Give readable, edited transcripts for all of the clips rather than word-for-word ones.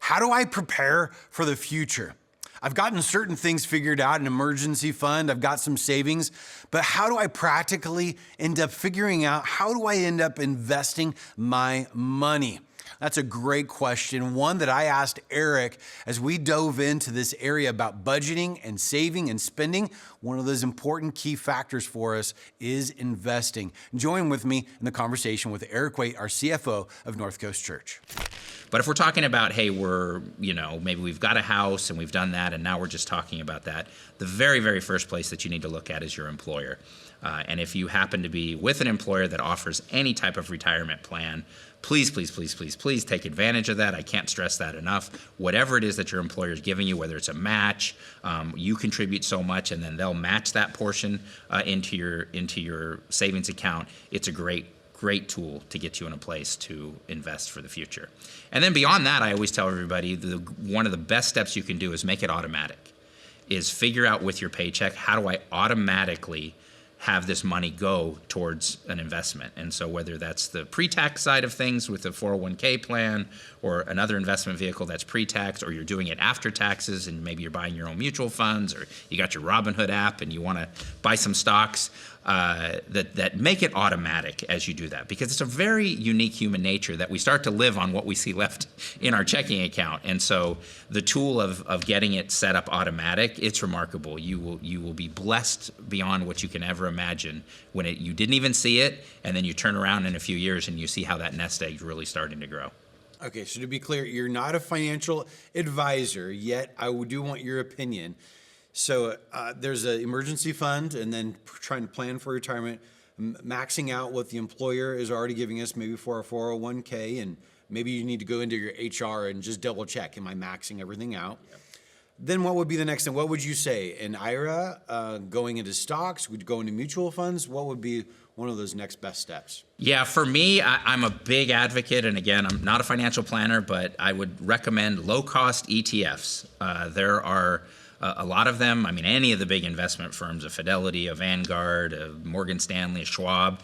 How do I prepare for the future? I've gotten certain things figured out, an emergency fund, I've got some savings, but how do I practically end up figuring out how do I end up investing my money? That's a great question, one that I asked Eric as we dove into this area about budgeting and saving and spending. One of those important key factors for us is investing. Join with me in the conversation with Eric Waite, our CFO of North Coast Church. But if we're talking about, hey, maybe we've got a house and we've done that and now we're just talking about that, the very, very first place that you need to look at is your employer. And if you happen to be with an employer that offers any type of retirement plan, please take advantage of that. I can't stress that enough. Whatever it is that your employer is giving you, whether it's a match, you contribute so much and then they'll match that portion into your savings account. It's a great tool to get you in a place to invest for the future. And then beyond that, I always tell everybody one of the best steps you can do is make it automatic, is figure out with your paycheck, how do I automatically have this money go towards an investment? And so whether that's the pre-tax side of things with a 401k plan or another investment vehicle that's pre-tax, or you're doing it after taxes and maybe you're buying your own mutual funds, or you got your Robinhood app and you want to buy some stocks, that make it automatic as you do that, because it's a very unique human nature that we start to live on what we see left in our checking account. And so the tool of getting it set up automatic, it's remarkable. You will be blessed beyond what you can ever imagine when you didn't even see it, and then you turn around in a few years and you see how that nest egg's really starting to grow. Okay, so to be clear, you're not a financial advisor, yet I do want your opinion. So there's an emergency fund, and then trying to plan for retirement, maxing out what the employer is already giving us, maybe for our 401k, and maybe you need to go into your HR and just double check, am I maxing everything out? Yep. Then what would be the next thing? What would you say? An IRA, going into stocks, would you go into mutual funds? What would be one of those next best steps? Yeah, for me, I'm a big advocate, and again, I'm not a financial planner, but I would recommend low-cost ETFs. There are a lot of them. I mean, any of the big investment firms, a Fidelity, a Vanguard, a Morgan Stanley, a Schwab,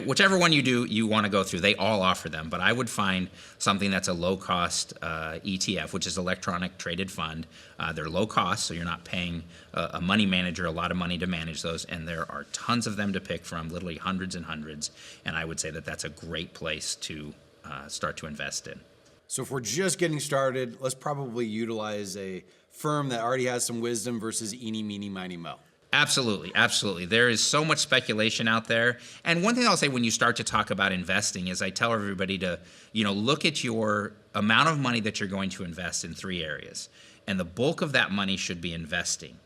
whichever one you want to go through, they all offer them. But I would find something that's a low-cost ETF, which is electronic traded fund. They're low cost, so you're not paying a money manager a lot of money to manage those, and there are tons of them to pick from, literally hundreds and hundreds. And I would say that that's a great place to start to invest in. So if we're just getting started, let's probably utilize a firm that already has some wisdom versus eeny, meeny, miny, mo. Absolutely. There is so much speculation out there. And one thing I'll say when you start to talk about investing is I tell everybody to, look at your amount of money that you're going to invest in 3 areas. And the bulk of that money should be investing.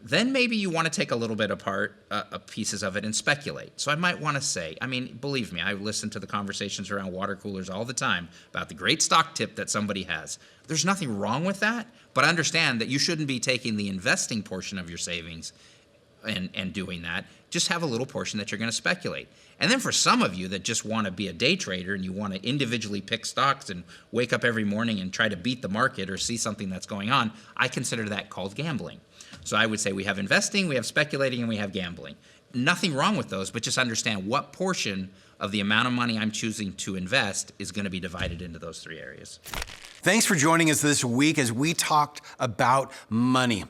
Then maybe you want to take a little bit apart pieces of it and speculate. So I might want to say, believe me, I listen to the conversations around water coolers all the time about the great stock tip that somebody has. There's nothing wrong with that, but understand that you shouldn't be taking the investing portion of your savings and doing that. Just have a little portion that you're going to speculate. And then for some of you that just want to be a day trader and you want to individually pick stocks and wake up every morning and try to beat the market or see something that's going on, I consider that called gambling. So I would say we have investing, we have speculating, and we have gambling. Nothing wrong with those, but just understand what portion of the amount of money I'm choosing to invest is going to be divided into those 3 areas. Thanks for joining us this week as we talked about money.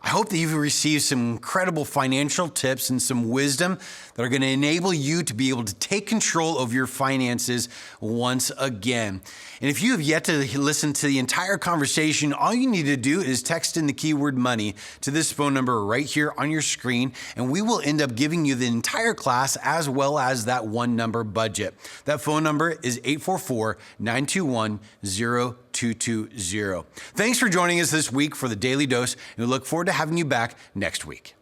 I hope that you've received some incredible financial tips and some wisdom that are going to enable you to be able to take control of your finances once again. And if you have yet to listen to the entire conversation, all you need to do is text in the keyword money to this phone number right here on your screen, and we will end up giving you the entire class as well as that one number budget. That phone number is 844-921-0220. Thanks for joining us this week for the Daily Dose, and we look forward to having you back next week.